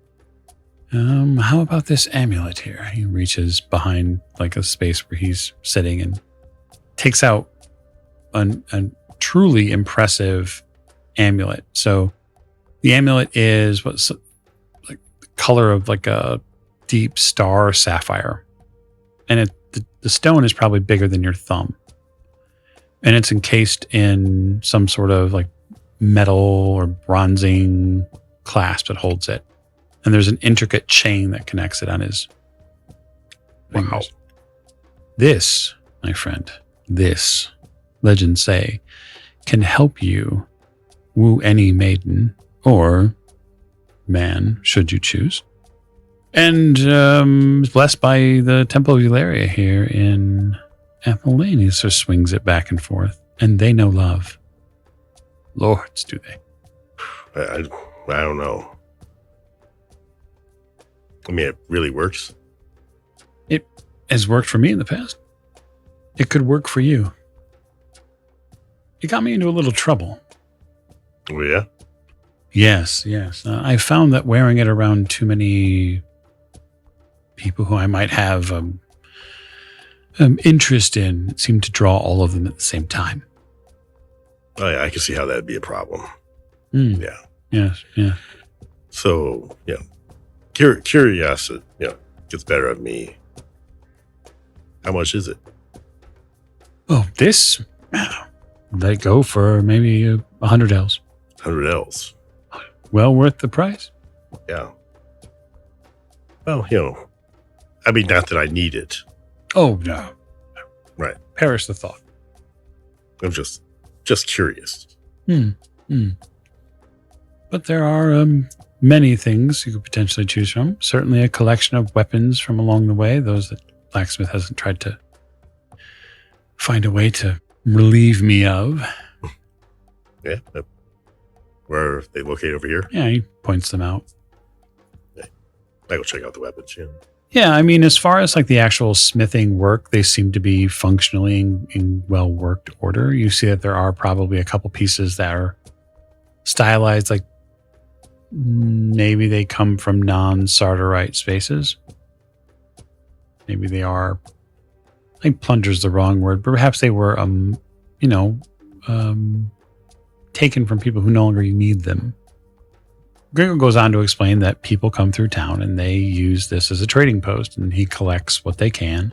How about this amulet here? He reaches behind like a space where he's sitting and takes out a truly impressive amulet. So the amulet is what's like the color of like a deep star sapphire. And the stone is probably bigger than your thumb. And it's encased in some sort of like metal or bronzing clasp that holds it. And there's an intricate chain that connects it on his fingers. Wow. This, my friend, this, legends say, can help you woo any maiden or man, should you choose. And blessed by the Temple of Eularia here in Apple Lane. He sort of swings it back and forth. And they know love. Lords, do they? I don't know. I mean, it really works. It has worked for me in the past. It could work for you. It got me into a little trouble. Oh, yeah? Yes. I found that wearing it around too many people who I might have interest in seemed to draw all of them at the same time. Oh, yeah, I can see how that'd be a problem. Mm. Yeah. Yes. Yeah. So, curiosity, gets better of me. How much is it? Oh, this they go for maybe 100 L's. 100 L's. Well worth the price. Yeah. Well, I mean, not that I need it. Oh no. Right. Perish the thought. I'm just curious. But there are many things you could potentially choose from. Certainly a collection of weapons from along the way, those that Blacksmith hasn't tried to find a way to relieve me of. Yeah. Where are they located over here? Yeah, he points them out. I go check out the weapons. Yeah. Yeah, I mean, as far as like the actual smithing work, they seem to be functionally in well-worked order. You see that there are probably a couple pieces that are stylized, like maybe they come from non-Sardarite spaces. Maybe they are, I think plunder's the wrong word, but perhaps they were, taken from people who no longer need them. Gregor goes on to explain that people come through town and they use this as a trading post, and he collects what they can.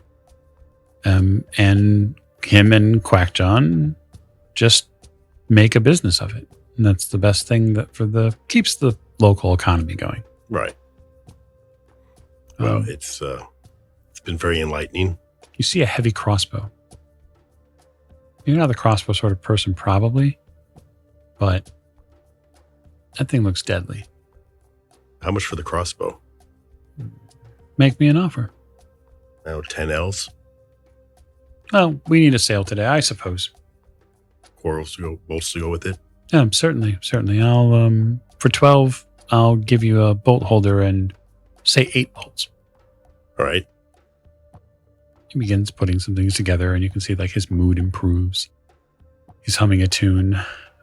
And him and Quackjohn just make a business of it. And that's the best thing that keeps the local economy going. Right. Well, it's been very enlightening. You see a heavy crossbow. You're not the crossbow sort of person, probably, but that thing looks deadly. How much for the crossbow? Make me an offer. 10 L's. Well, we need a sale today, I suppose. Quarrels to go with it. Certainly. I'll for 12, I'll give you a bolt holder and say 8 bolts. All right. He begins putting some things together, and you can see like his mood improves. He's humming a tune.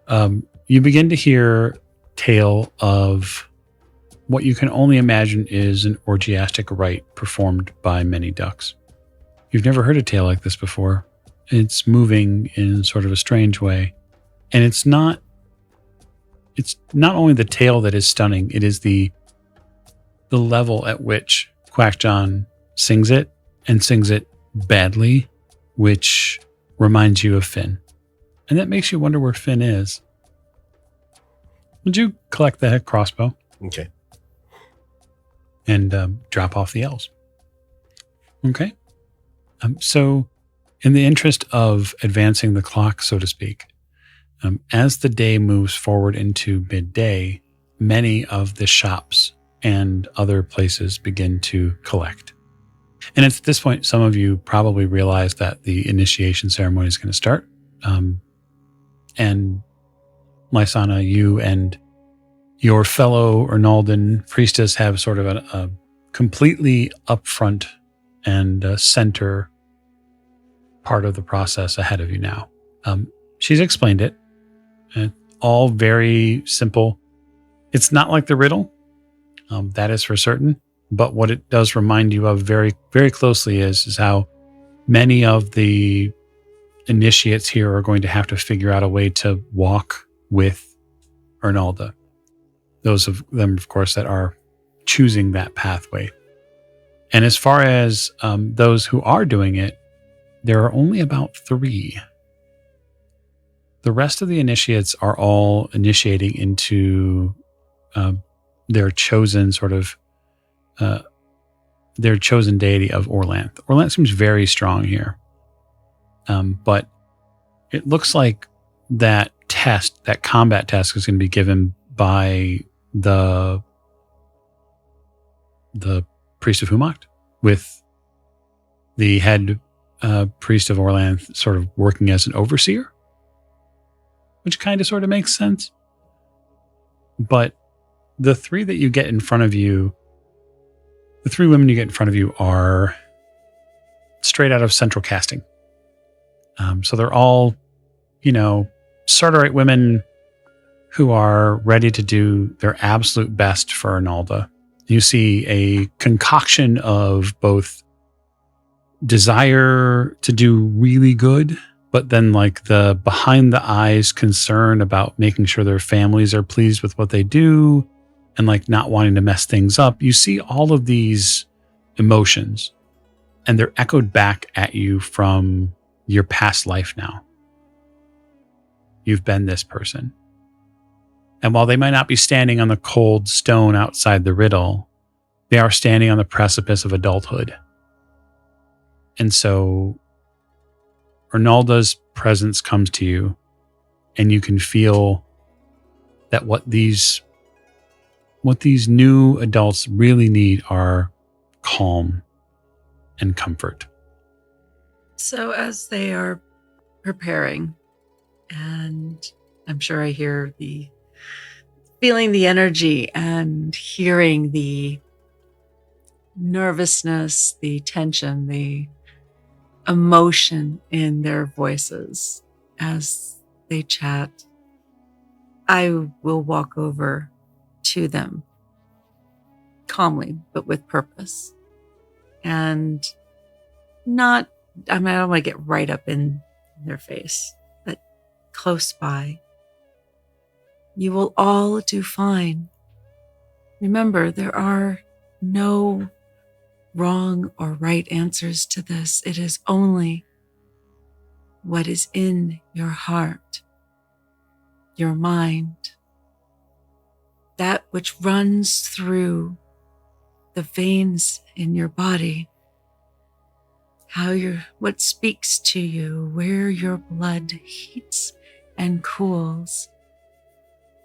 You begin to hear tale of what you can only imagine is an orgiastic rite performed by many ducks. You've never heard a tale like this before. It's moving in sort of a strange way. And it's not only the tale that is stunning, it is the level at which Quackjohn sings it, and sings it badly, which reminds you of Finn. And that makes you wonder where Finn is. Would you collect the head crossbow? Okay. And drop off the L's. Okay. So in the interest of advancing the clock, so to speak, as the day moves forward into midday, many of the shops and other places begin to collect. And at this point, some of you probably realize that the initiation ceremony is going to start. And Lysana, you and your fellow Ernaldan priestess have sort of a completely upfront and center part of the process ahead of you now. She's explained it. All very simple. It's not like the riddle. That is for certain. But what it does remind you of very, very closely is how many of the initiates here are going to have to figure out a way to walk with Ernalda. Those of them, of course, that are choosing that pathway. And as far as those who are doing it, there are only about 3. The rest of the initiates are all initiating into their chosen sort of their chosen deity of Orlanth. Orlanth seems very strong here. But it looks like that combat test is going to be given by the priest of Humacht, with the head priest of Orlanth sort of working as an overseer, which kind of sort of makes sense. But the 3 that you get in front of you, the 3 women you get in front of you are straight out of central casting. So they're all, Sardarite women who are ready to do their absolute best for Ernalda. You see a concoction of both desire to do really good but then like the behind the eyes concern about making sure their families are pleased with what they do and like not wanting to mess things up. You see all of these emotions and they're echoed back at you from your past life now. You've been this person. And while they might not be standing on the cold stone outside the riddle, they are standing on the precipice of adulthood. And so Arnalda's presence comes to you, and you can feel that what these new adults really need are calm and comfort. So as they are preparing, and I'm sure I hear feeling the energy and hearing the nervousness, the tension, the emotion in their voices as they chat, I will walk over to them calmly, but with purpose. And I don't want to get right up in their face, but close by. You will all do fine. Remember, there are no wrong or right answers to this. It is only what is in your heart, your mind, that which runs through the veins in your body, what speaks to you, where your blood heats and cools.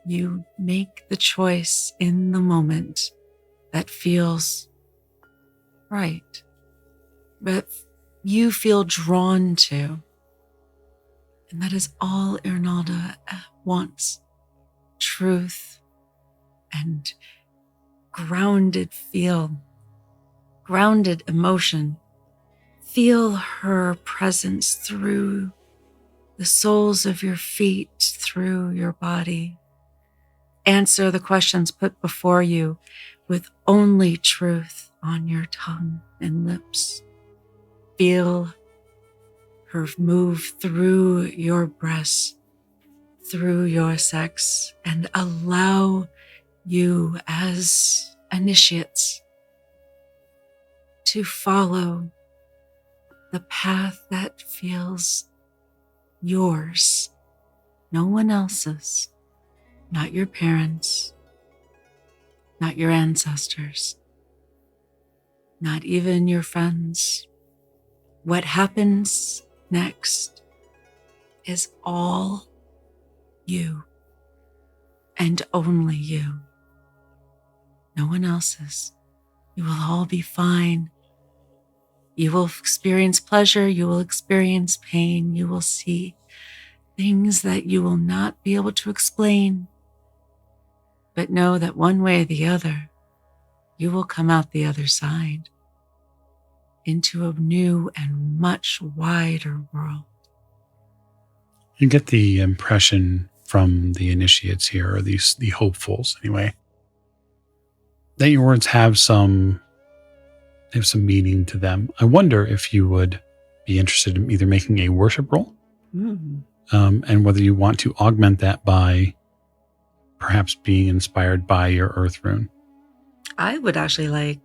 You make the choice in the moment that feels right, that you feel drawn to. And that is all Arnalda wants. Truth and grounded emotion. Feel her presence through the soles of your feet, through your body. Answer the questions put before you with only truth on your tongue and lips. Feel her move through your breasts, through your sex, and allow you as initiates to follow the path that feels yours, no one else's. Not your parents, not your ancestors, not even your friends. What happens next is all you and only you. No one else's. You will all be fine. You will experience pleasure. You will experience pain. You will see things that you will not be able to explain. But know that one way or the other, you will come out the other side into a new and much wider world. You get the impression from the initiates here, or the hopefuls anyway, that your words have some meaning to them. I wonder if you would be interested in either making a worship roll, and whether you want to augment that by perhaps being inspired by your earth rune. I would actually like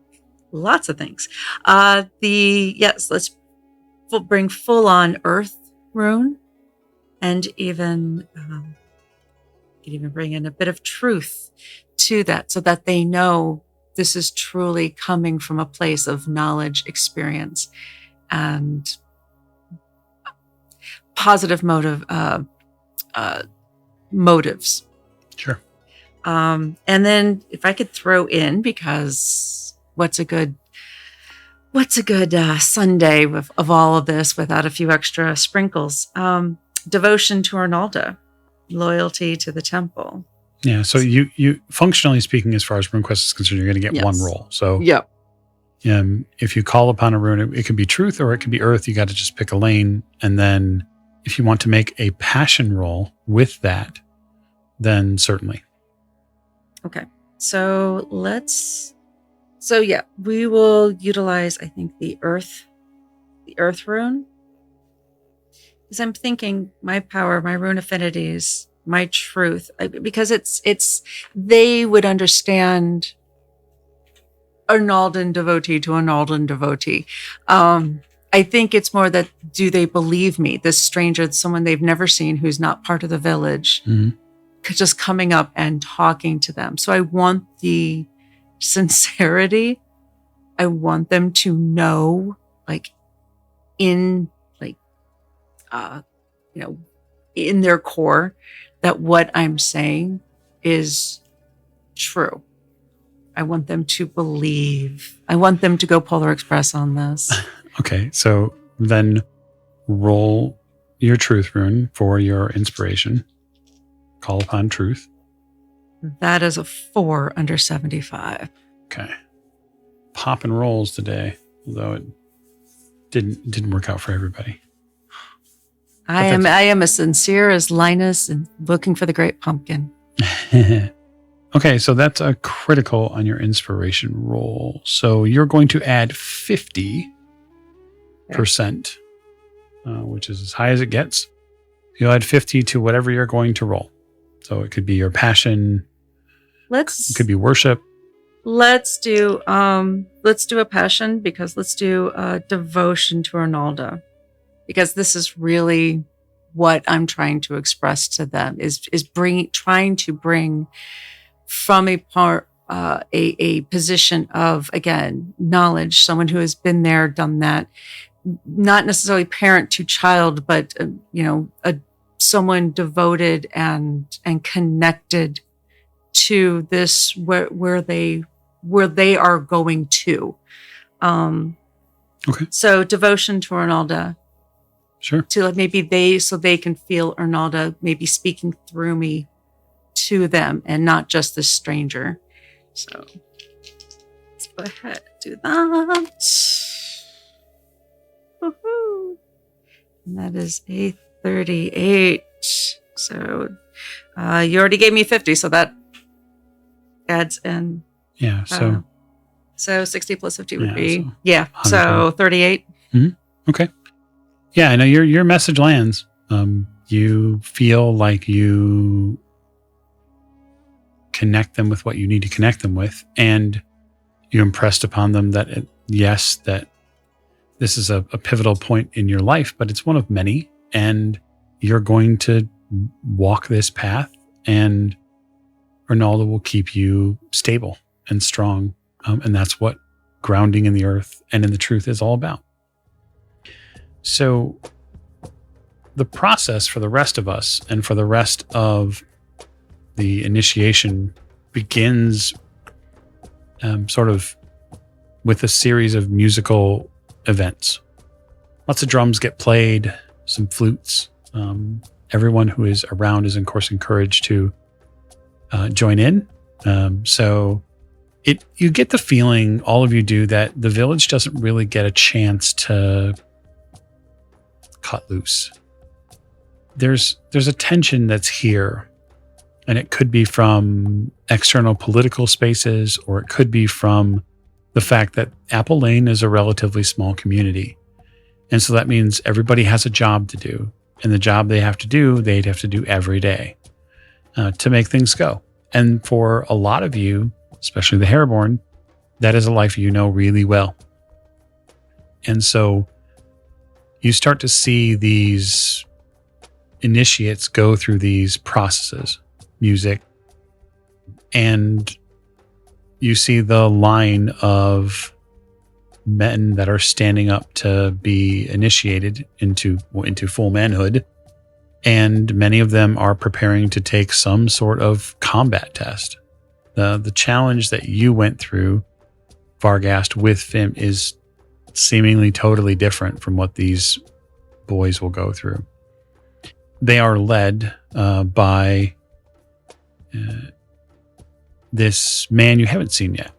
lots of things. Let's bring full on earth rune, and even bring in a bit of truth to that, so that they know this is truly coming from a place of knowledge, experience, and positive motives. Sure. And then if I could throw in, because what's a good Sunday of all of this without a few extra sprinkles? Devotion to Arnalda, loyalty to the temple. Yeah. So you functionally speaking, as far as RuneQuest is concerned, you're going to get one roll. So yep. If you call upon a rune, it could be truth or it could be earth. You got to just pick a lane. And then if you want to make a passion roll with that, then certainly. Okay. So we will utilize, I think, the earth rune. Because I'm thinking my power, my rune affinities, my truth, because it's they would understand Arnaldan devotee to Arnaldan devotee. I think it's more that do they believe me? This stranger, someone they've never seen, who's not part of the village, just coming up and talking to them. So I want the sincerity. I want them to know, like, in in their core, that what I'm saying is true. I want them to believe. I want them to go Polar Express on this. Okay, so then roll your truth rune for your inspiration. Call upon truth. That is a 4 under 75. Okay. Popping rolls today, although it didn't work out for everybody. I am as sincere as Linus and looking for the great pumpkin. Okay, so that's a critical on your inspiration roll. So you're going to add 50%, which is as high as it gets. You'll add 50 to whatever you're going to roll. So it could be your passion. It could be worship. Let's do a passion, because let's do a devotion to Arnalda, because this is really what I'm trying to express to them is trying to bring from a position of, again, knowledge, someone who has been there, done that, not necessarily parent to child, but someone devoted and connected to this where they are going to. Okay. So devotion to Arnalda. Sure. To maybe they can feel Arnalda maybe speaking through me to them and not just this stranger. So let's go ahead and do that. Woohoo. And that is a 38. So you already gave me 50, so that adds in. Yeah. So 60 plus 50 would Yeah, be so so 38. Okay. Yeah, I know your message lands. You feel like you connect them with what you need to connect them with, and you impressed upon them that that this is a pivotal point in your life, but it's one of many, and you're going to walk this path, and Arnalda will keep you stable and strong, and that's what grounding in the earth and in the truth is all about. So the process for the rest of us and for the rest of the initiation begins sort of with a series of musical events. Lots of drums get played, some flutes. Everyone who is around is, of course, encouraged to join in. So you get the feeling, all of you do, that the village doesn't really get a chance to cut loose. There's a tension that's here, and it could be from external political spaces, or it could be from the fact that Apple Lane is a relatively small community. And so that means everybody has a job to do, and the job they'd have to do every day to make things go. And for a lot of you, especially the Hairborn, that is a life you know really well. And so you start to see these initiates go through these processes, music, and you see the line of men that are standing up to be initiated into full manhood, and many of them are preparing to take some sort of combat test. The challenge that you went through, Varghast, with Fim is seemingly totally different from what these boys will go through. They are led by this man you haven't seen yet.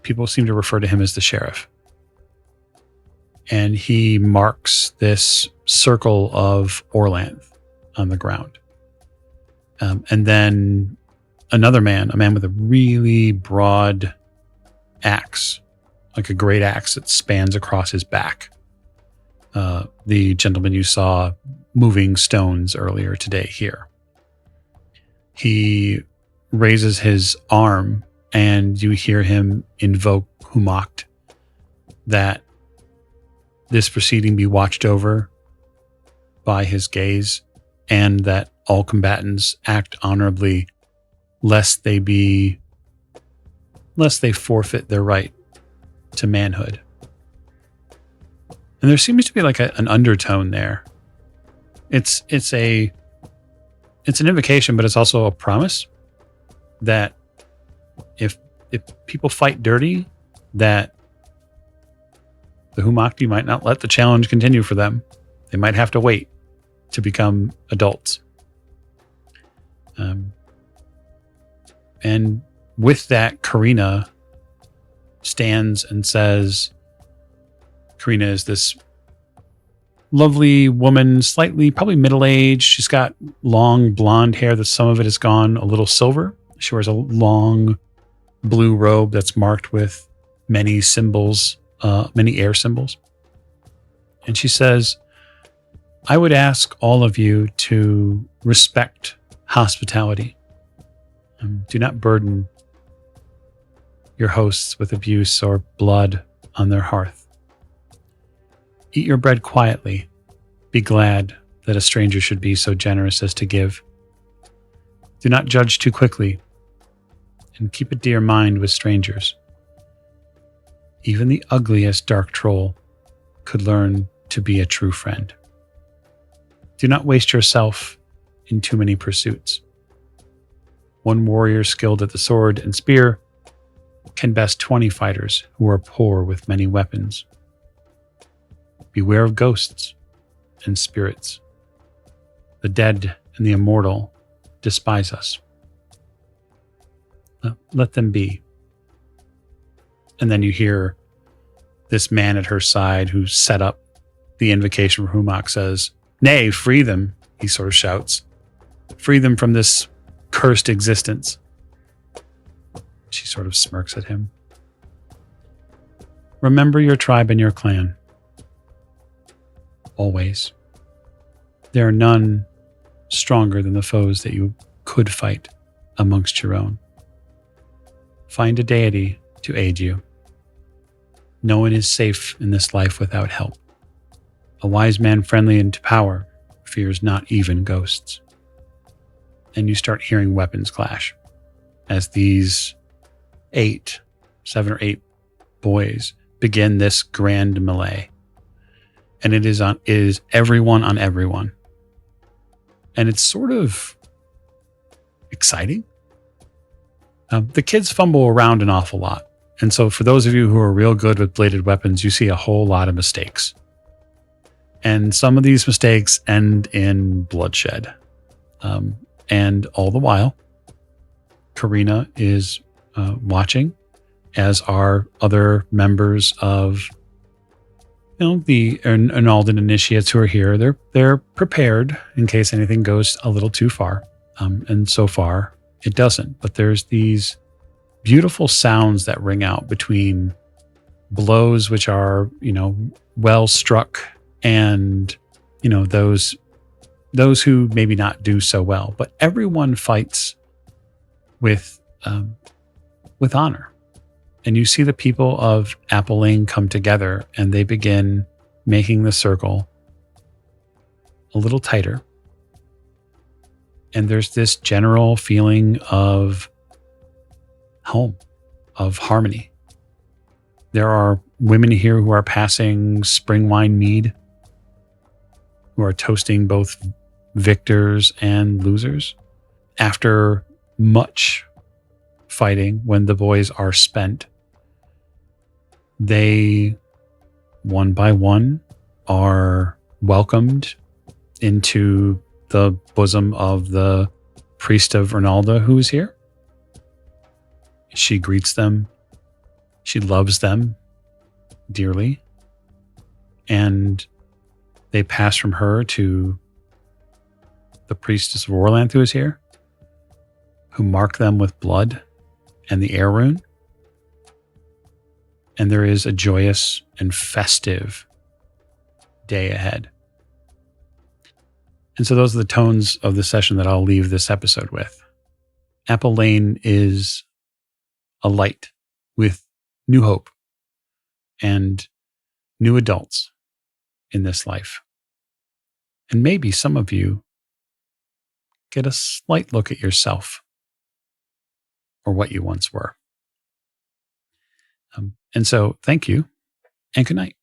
People seem to refer to him as the sheriff. And he marks this circle of Orlanth on the ground. And then another man, a man with a really broad axe, like a great axe that spans across his back. the gentleman you saw moving stones earlier today here. He raises his arm and you hear him invoke Humakt, that this proceeding be watched over by his gaze, and that all combatants act honorably, lest they forfeit their right to manhood. And there seems to be like an undertone there. It's an invocation, but it's also a promise that if people fight dirty, that the Humakti might not let the challenge continue for them. They might have to wait to become adults. And with that, Karina stands and says, Karina is this lovely woman, slightly, probably middle-aged. She's got long blonde hair that some of it has gone a little silver. She wears a long blue robe that's marked with many symbols, many air symbols. And she says, I would ask all of you to respect hospitality. Do not burden your hosts with abuse or blood on their hearth. Eat your bread quietly. Be glad that a stranger should be so generous as to give. Do not judge too quickly, and keep a dear mind with strangers. Even the ugliest dark troll could learn to be a true friend. Do not waste yourself in too many pursuits. One warrior skilled at the sword and spear can best 20 fighters who are poor with many weapons. Beware of ghosts and spirits. The dead and the immortal despise us. Let them be. And then you hear this man at her side who set up the invocation for Humakt says, Nay, free them, he sort of shouts. Free them from this cursed existence. She sort of smirks at him. Remember your tribe and your clan. Always. There are none stronger than the foes that you could fight amongst your own. Find a deity to aid you. No one is safe in this life without help. A wise man friendly into power fears not even ghosts. And you start hearing weapons clash as these 7 or 8 boys begin this grand melee. And it is everyone on everyone. And it's sort of exciting. The kids fumble around an awful lot. And so for those of you who are real good with bladed weapons, you see a whole lot of mistakes. And some of these mistakes end in bloodshed. And all the while, Karina is watching, as are other members of the Arnaldan initiates who are here. They're prepared in case anything goes a little too far. And so far, it doesn't. But there's these beautiful sounds that ring out between blows which are, well struck and, those who maybe not do so well. But everyone fights with honor. And you see the people of Apple Lane come together and they begin making the circle a little tighter. And there's this general feeling of home, of harmony. There are women here who are passing spring wine mead, who are toasting both victors and losers. After much fighting, when the boys are spent, they, one by one, are welcomed into the bosom of the priest of Ronaldo who is here. She greets them. She loves them dearly. And they pass from her to the priestess of Orlanth who is here, who mark them with blood and the air rune. And there is a joyous and festive day ahead. And so those are the tones of the session that I'll leave this episode with. Apple Lane is a light with new hope and new adults in this life. And maybe some of you get a slight look at yourself or what you once were. And so thank you and good night.